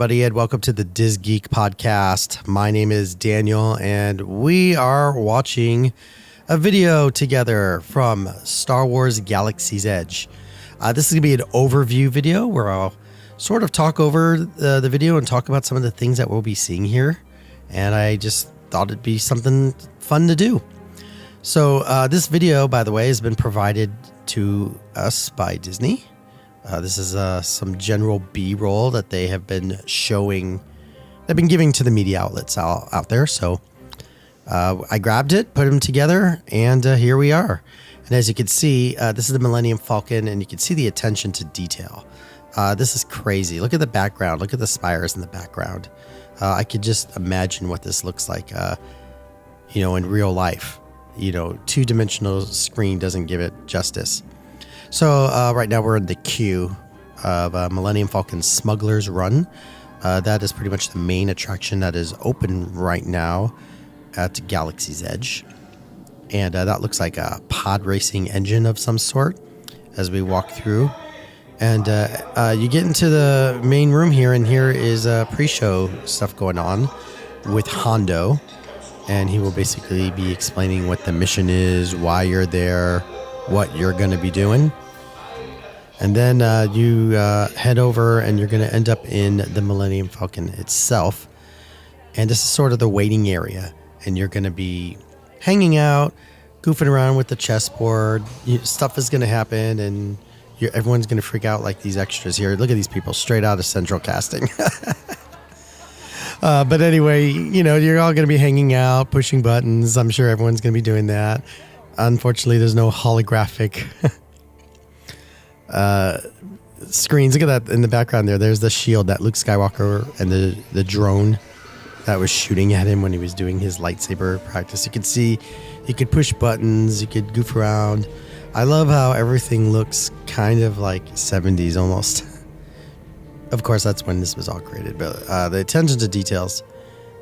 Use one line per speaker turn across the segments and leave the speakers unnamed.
everybody, and welcome to the Diz Geek podcast. My name is Daniel, and we are watching a video together from Star Wars Galaxy's Edge. This is going to be an overview video where I'll sort of talk over the video and talk about some of the things that we'll be seeing here. And I just thought it'd be something fun to do. So this video, by the way, has been provided to us by Disney. This is some general B-roll that they have been showing. They've been giving to the media outlets out there. So I grabbed it, put them together, and here we are. And as you can see, this is the Millennium Falcon, and you can see the attention to detail. This is crazy. Look at the background. Look at the spires in the background. I could just imagine what this looks like, in real life. Two-dimensional screen doesn't give it justice. So right now we're in the queue of Millennium Falcon Smuggler's Run. That is pretty much the main attraction that is open right now at Galaxy's Edge. And that looks like a pod racing engine of some sort as we walk through. And you get into the main room here, and here is pre-show stuff going on with Hondo. And he will basically be explaining what the mission is, why you're there, what you're going to be doing. And then you head over and you're going to end up in the Millennium Falcon itself. And this is sort of the waiting area. And you're going to be hanging out, goofing around with the chessboard. Stuff is going to happen, and everyone's going to freak out like these extras here. Look at these people straight out of Central Casting. But anyway, you're all going to be hanging out, pushing buttons. I'm sure everyone's going to be doing that. Unfortunately, there's no holographic screens. Look at that in the background there. There's the shield that Luke Skywalker and the drone that was shooting at him when he was doing his lightsaber practice. You could see, you could push buttons, you could goof around. I love how everything looks kind of like 70s almost. Of course, that's when this was all created, but the attention to details,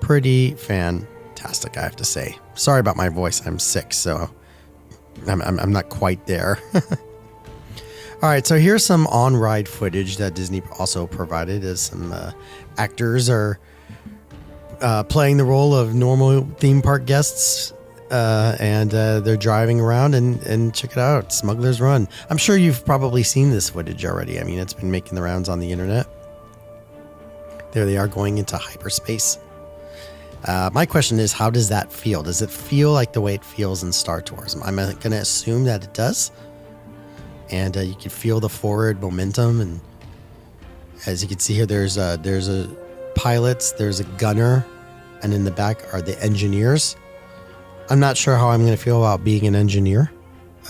pretty fantastic, I have to say. Sorry about my voice. I'm sick, so I'm not quite there. All right, so here's some on-ride footage that Disney also provided, as some actors are playing the role of normal theme park guests, and they're driving around, and check it out, Smuggler's Run. I'm sure you've probably seen this footage already. I mean, it's been making the rounds on the internet. There they are going into hyperspace. My question is, how does that feel? Does it feel like the way it feels in Star Tours? I'm going to assume that it does. And you can feel the forward momentum. And as you can see here, there's a pilots, there's a gunner, and in the back are the engineers. I'm not sure how I'm going to feel about being an engineer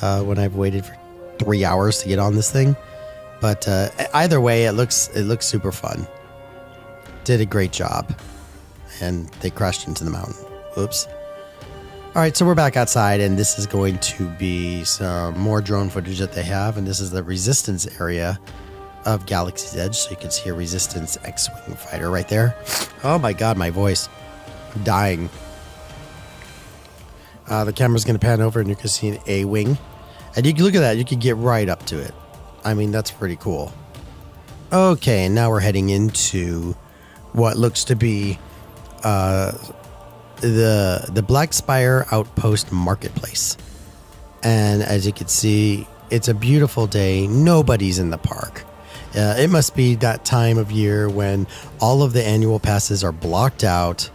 when I've waited for 3 hours to get on this thing. But either way, it looks super fun. Did a great job. And they crashed into the mountain. Oops. All right, so we're back outside, and this is going to be some more drone footage that they have. And this is the Resistance area of Galaxy's Edge. So you can see a Resistance X-Wing fighter right there. Oh my God, my voice. I'm dying. The camera's going to pan over, and you can see an A-Wing. And you can look at that. You can get right up to it. I mean, that's pretty cool. Okay, and now we're heading into what looks to be the Black Spire Outpost Marketplace. And as you can see, it's a beautiful day. Nobody's in the park. It must be that time of year when all of the annual passes are blocked out,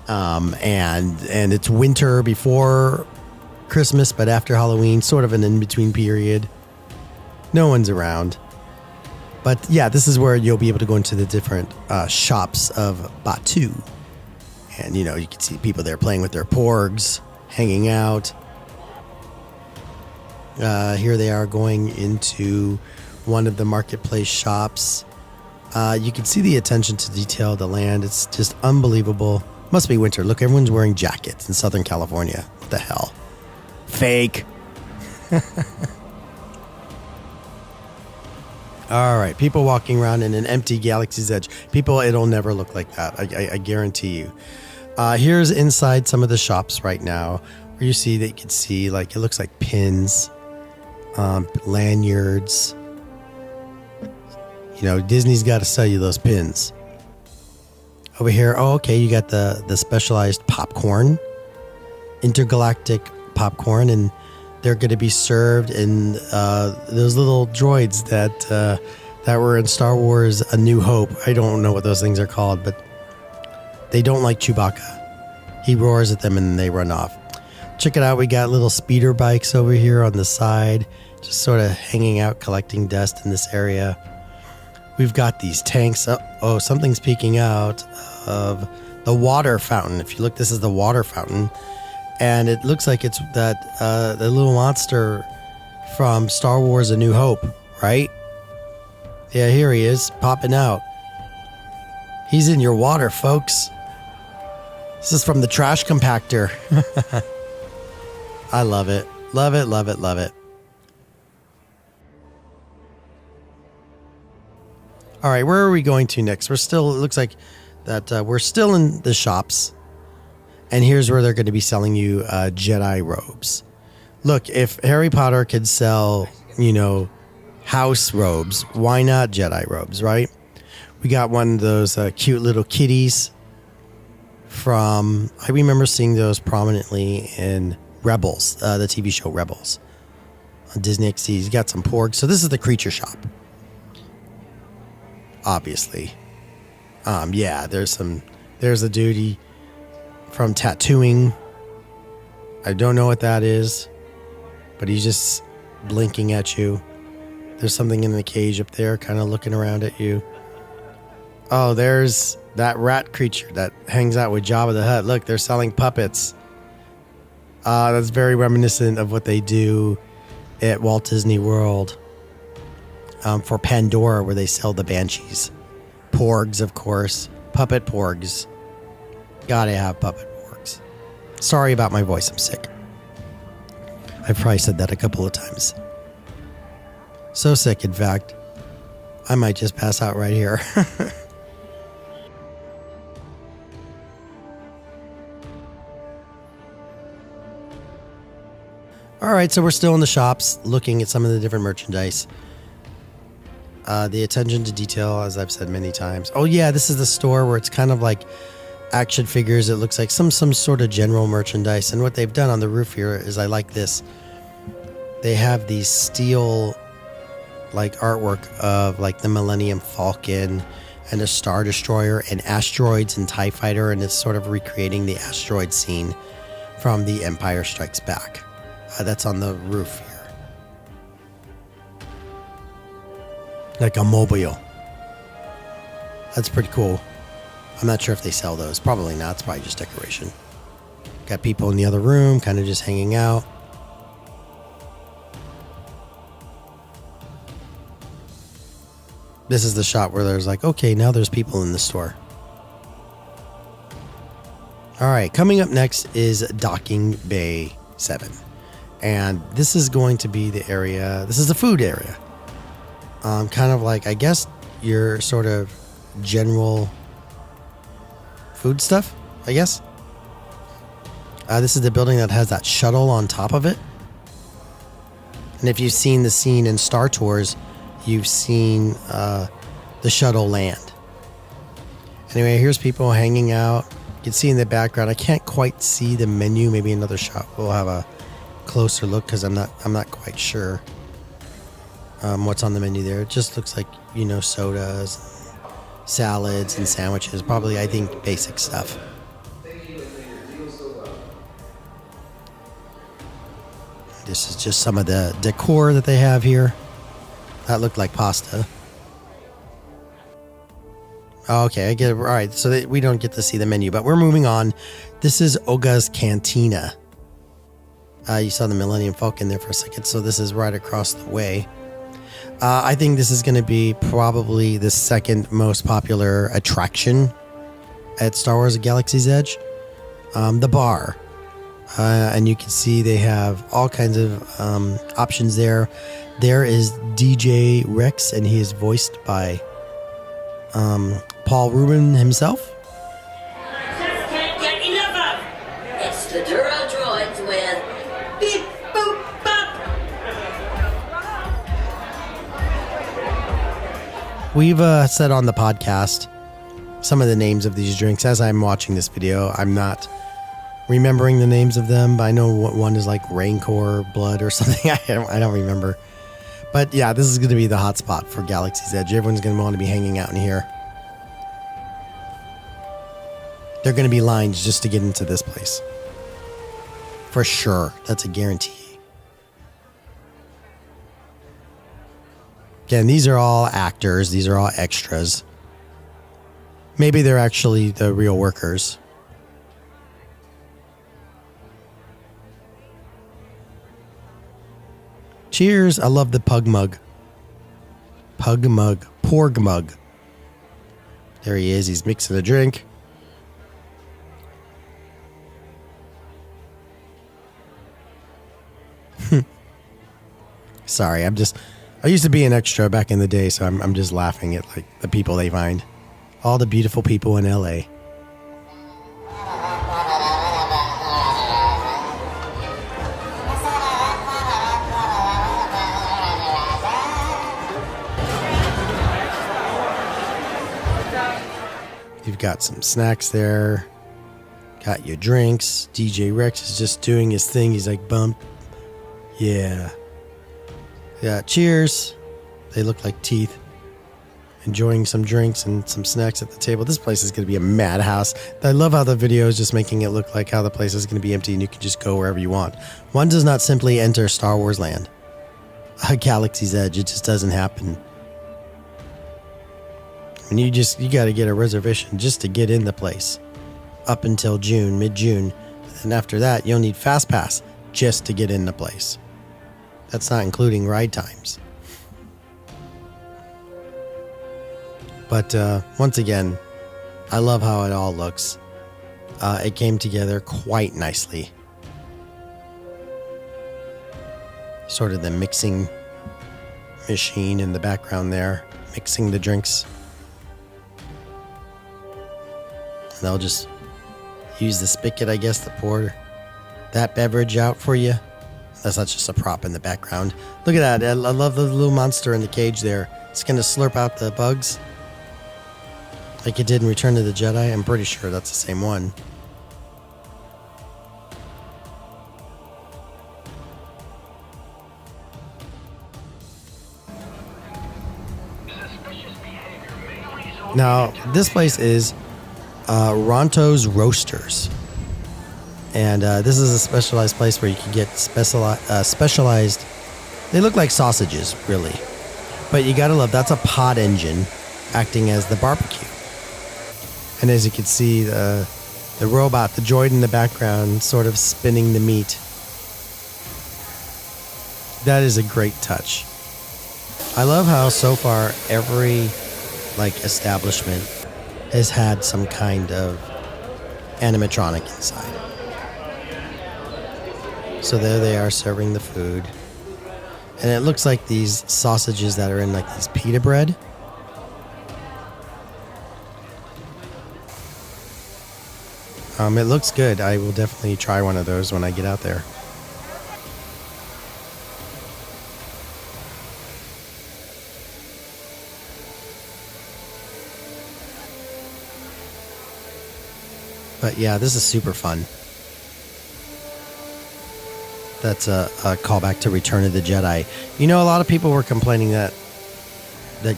and it's winter before Christmas, but after Halloween, sort of an in-between period. No one's around. But yeah, this is where you'll be able to go into the different shops of Batuu. And, you can see people there playing with their porgs, hanging out. Here they are going into one of the marketplace shops. You can see the attention to detail of the land. It's just unbelievable. Must be winter. Look, everyone's wearing jackets in Southern California. What the hell? Fake. All right, people walking around in an empty Galaxy's Edge. People, it'll never look like that. I guarantee you. Here's inside some of the shops right now, where you see that you can see, like, it looks like pins, lanyards. Disney's got to sell you those pins. Over here, oh, okay, you got the specialized popcorn, intergalactic popcorn, and they're going to be served in those little droids that were in Star Wars A New Hope. I don't know what those things are called, but they don't like Chewbacca. He roars at them and they run off. Check it out. We got little speeder bikes over here on the side, just sort of hanging out, collecting dust in this area. We've got these tanks. Oh, something's peeking out of the water fountain. If you look, this is the water fountain. And it looks like it's that the little monster from Star Wars A New Hope, right? Yeah, here he is, popping out. He's in your water, folks. This is from the trash compactor. I love it. Love it, love it, love it. All right, where are we going to next? It looks like that we're still in the shops. And here's where they're going to be selling you Jedi robes. Look, if Harry Potter could sell, house robes, why not Jedi robes, right? We got one of those cute little kitties I remember seeing those prominently in Rebels, the TV show Rebels. On Disney XD, he's got some porgs. So this is the creature shop. Obviously. Yeah, there's a dude from tattooing. I don't know what that is, but he's just blinking at you. There's something in the cage up there kind of looking around at you. Oh, there's that rat creature that hangs out with Jabba the Hutt. Look, they're selling puppets. That's very reminiscent of what they do at Walt Disney World for Pandora, where they sell the banshees. Porgs, of course. Puppet porgs. Gotta have puppet porgs. Sorry about my voice, I'm sick. I've probably said that a couple of times. So sick, in fact, I might just pass out right here. All right, so we're still in the shops looking at some of the different merchandise. The attention to detail, as I've said many times. Oh, yeah, this is the store where it's kind of like action figures. It looks like some sort of general merchandise. And what they've done on the roof here is I like this. They have these steel artwork of the Millennium Falcon and a Star Destroyer and asteroids and TIE Fighter. And it's sort of recreating the asteroid scene from The Empire Strikes Back. That's on the roof here. Like a mobile. That's pretty cool. I'm not sure if they sell those. Probably not. It's probably just decoration. Got people in the other room kind of just hanging out. This is the shop where there's okay, now there's people in the store. All right, coming up next is Docking Bay 7. And this is going to be the area, this is the food area. Kind of I guess, your sort of general food stuff, I guess. This is the building that has that shuttle on top of it. And if you've seen the scene in Star Tours, you've seen the shuttle land. Anyway, here's people hanging out. You can see in the background, I can't quite see the menu. Maybe another shop will have a closer look because I'm not quite sure what's on the menu there. It just looks like, sodas, salads, and sandwiches. Probably, I think, basic stuff. This is just some of the decor that they have here. That looked like pasta. Okay, I get it. All right, so we don't get to see the menu, but we're moving on. This is Oga's Cantina. You saw the Millennium Falcon there for a second, so this is right across the way. I think this is going to be probably the second most popular attraction at Star Wars: Galaxy's Edge. The bar. And you can see they have all kinds of options there. There is DJ Rex, and he is voiced by Paul Rubin himself.
Just can't get enough of. It's the Duro Droids with Beep Boop Bop.
We've said on the podcast some of the names of these drinks. As I'm watching this video, I'm not remembering the names of them, but I know what one is like Rancor Blood or something. I don't remember. But yeah, this is going to be the hot spot for Galaxy's Edge. Everyone's going to want to be hanging out in here. There are going to be lines just to get into this place. For sure. That's a guarantee. Again, these are all actors. These are all extras. Maybe they're actually the real workers. Cheers. I love the pug mug. Pug mug. Porg mug. There he is. He's mixing a drink. Sorry, I used to be an extra back in the day, so I'm just laughing at like the people they find. All the beautiful people in LA. You've got some snacks there. Got your drinks. DJ Rex is just doing his thing. He's like, bump. Yeah. Yeah, cheers. They look like teeth. Enjoying some drinks and some snacks at the table. This place is going to be a madhouse. I love how the video is just making it look like how the place is going to be empty and you can just go wherever you want. One does not simply enter Star Wars land. A Galaxy's Edge. It just doesn't happen. And you got to get a reservation just to get in the place. Up until June, mid-June. And after that, you'll need Fast Pass just to get in the place. That's not including ride times. But once again, I love how it all looks. It came together quite nicely. Sort of the mixing machine in the background there, mixing the drinks. And they'll just use the spigot, I guess, to pour that beverage out for you. That's not just a prop in the background. Look at that. I love the little monster in the cage there. It's going to slurp out the bugs like it did in Return of the Jedi. I'm pretty sure that's the same one. Now, this place is Ronto's Roasters. And this is a specialized place where you can get specialized. They look like sausages, really. But you gotta love, that's a pod engine acting as the barbecue. And as you can see, the robot, the droid in the background, sort of spinning the meat. That is a great touch. I love how so far every establishment has had some kind of animatronic inside. So there they are serving the food. And it looks like these sausages that are in like these pita bread. It looks good. I will definitely try one of those when I get out there. But yeah, this is super fun. That's a callback to Return of the Jedi. You know, a lot of people were complaining that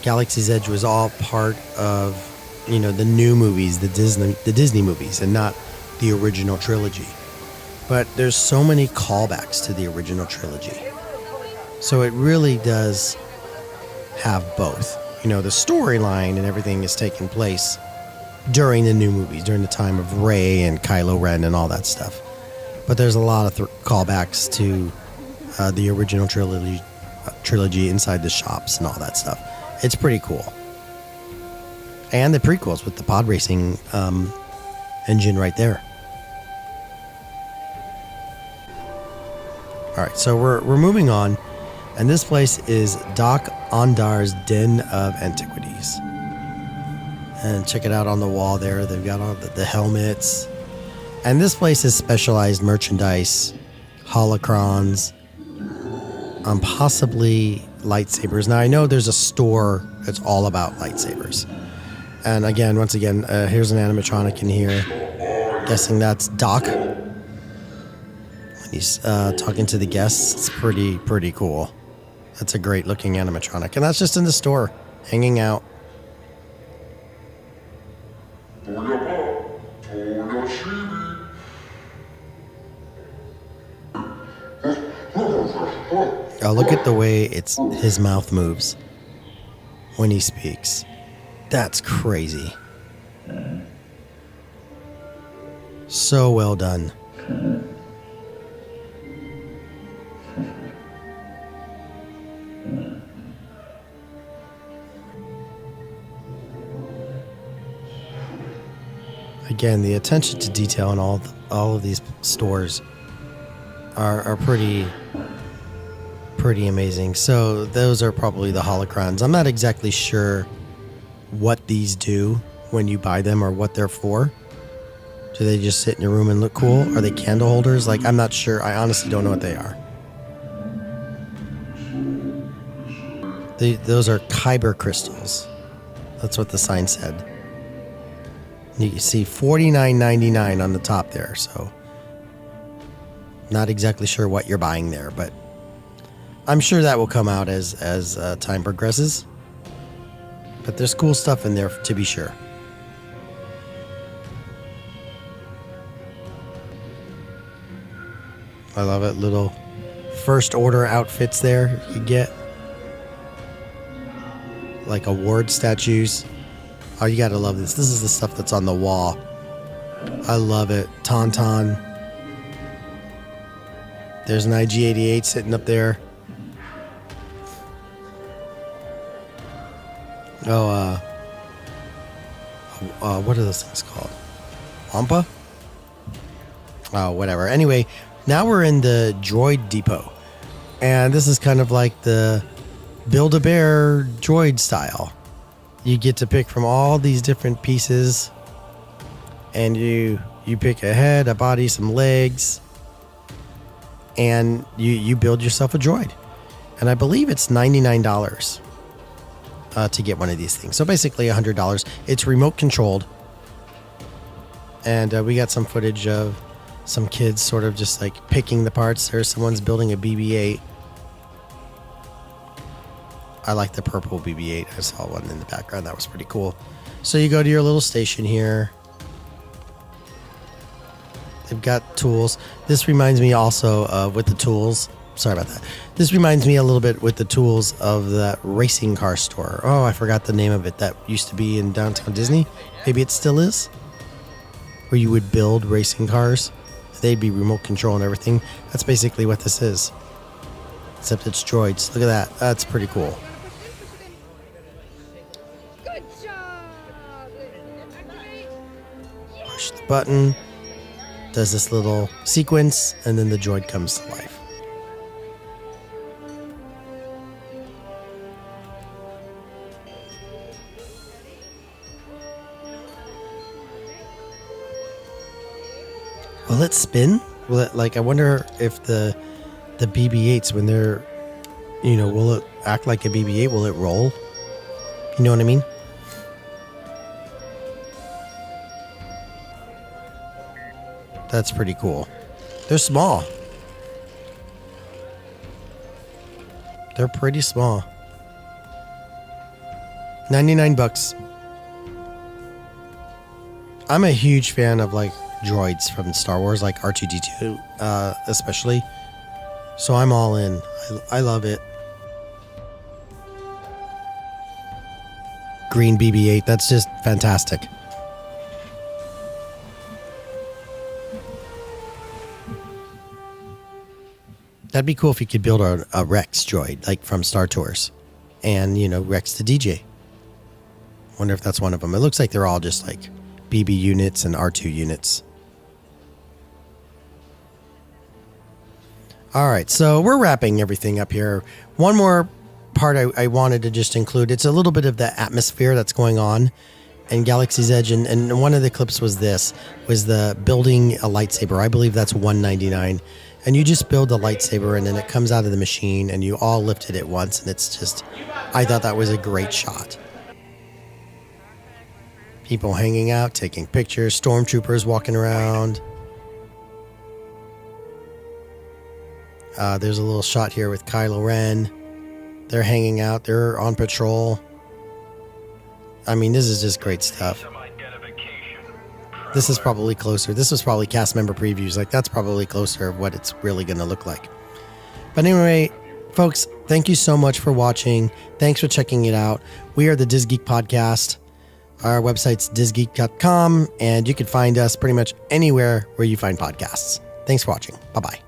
Galaxy's Edge was all part of, you know, the new movies, the Disney movies, and not the original trilogy. But there's so many callbacks to the original trilogy. So it really does have both. You know, the storyline and everything is taking place during the new movies, during the time of Rey and Kylo Ren and all that stuff. But there's a lot of callbacks to the original trilogy inside the shops and all that stuff. It's pretty cool. And the prequels with the pod racing engine right there. All right, so we're moving on, and this place is Doc Ondar's Den of Antiquities. And check it out on the wall there. They've got all the helmets. And this place is specialized merchandise, holocrons, possibly lightsabers. Now, I know there's a store that's all about lightsabers. And again, once again, here's an animatronic in here. Guessing that's Doc. When he's talking to the guests, it's pretty cool. That's a great looking animatronic. And that's just in the store, hanging out. Oh, look at the way his mouth moves when he speaks. That's crazy. So well done. Again, the attention to detail in all of these stores are pretty amazing. So those are probably the holocrons. I'm not exactly sure what these do when you buy them or what they're for. Do they just sit in your room and look cool? Are they candle holders? Like, I'm not sure. I honestly don't know what they are. Those are Kyber crystals. That's what the sign said. You can see $49.99 on the top there. So not exactly sure what you're buying there, but I'm sure that will come out as time progresses. But there's cool stuff in there to be sure. I love it. Little first order outfits there you get. Like award statues. Oh, you gotta love this. This is the stuff that's on the wall. I love it. Tauntaun. There's an IG-88 sitting up there. Oh, what are those things called? Wampa? Oh, whatever. Anyway, now we're in the Droid Depot. And this is kind of like the Build-A-Bear droid style. You get to pick from all these different pieces. And you pick a head, a body, some legs. And you build yourself a droid. And I believe it's $99 to get one of these things. So basically $100. It's remote controlled. And we got some footage of some kids sort of just like picking the parts. There's someone's building a BB-8. I like the purple BB-8. I saw one in the background. That was pretty cool. So you go to your little station here. They've got tools. This reminds me also of with the tools. Sorry about that. This reminds me a little bit with the tools of that racing car store. Oh, I forgot the name of it. That used to be in downtown Disney. Maybe it still is. Where you would build racing cars. They'd be remote control and everything. That's basically what this is. Except it's droids. Look at that. That's pretty cool.
Good job.
Push the button. Does this little sequence. And then the droid comes to life. Will it spin? Will it, like, I wonder if the BB-8s, when they're, will it act like a BB-8? Will it roll? You know what I mean? That's pretty cool. They're small. They're pretty small. $99. I'm a huge fan of, like, droids from Star Wars, like R2-D2 especially, so I'm all in. I love it. Green BB-8, that's just fantastic. That'd be cool if you could build a Rex droid, like from Star Tours, and Rex the DJ. Wonder if that's one of them. It looks like they're all just like BB units and R2 units. All right, so we're wrapping everything up here. One more part I wanted to just include. It's a little bit of the atmosphere that's going on in Galaxy's Edge, and one of the clips was the building a lightsaber. I believe that's $199, and you just build the lightsaber, and then it comes out of the machine, and you all lift it at once, and it's just, I thought that was a great shot. People hanging out, taking pictures, stormtroopers walking around. There's a little shot here with Kylo Ren. They're hanging out. They're on patrol. I mean, this is just great stuff. This is probably closer. This was probably cast member previews. Like, that's probably closer of what it's really going to look like. But anyway, folks, thank you so much for watching. Thanks for checking it out. We are the Diz Geek Podcast. Our website's dizgeek.com, and you can find us pretty much anywhere where you find podcasts. Thanks for watching. Bye-bye.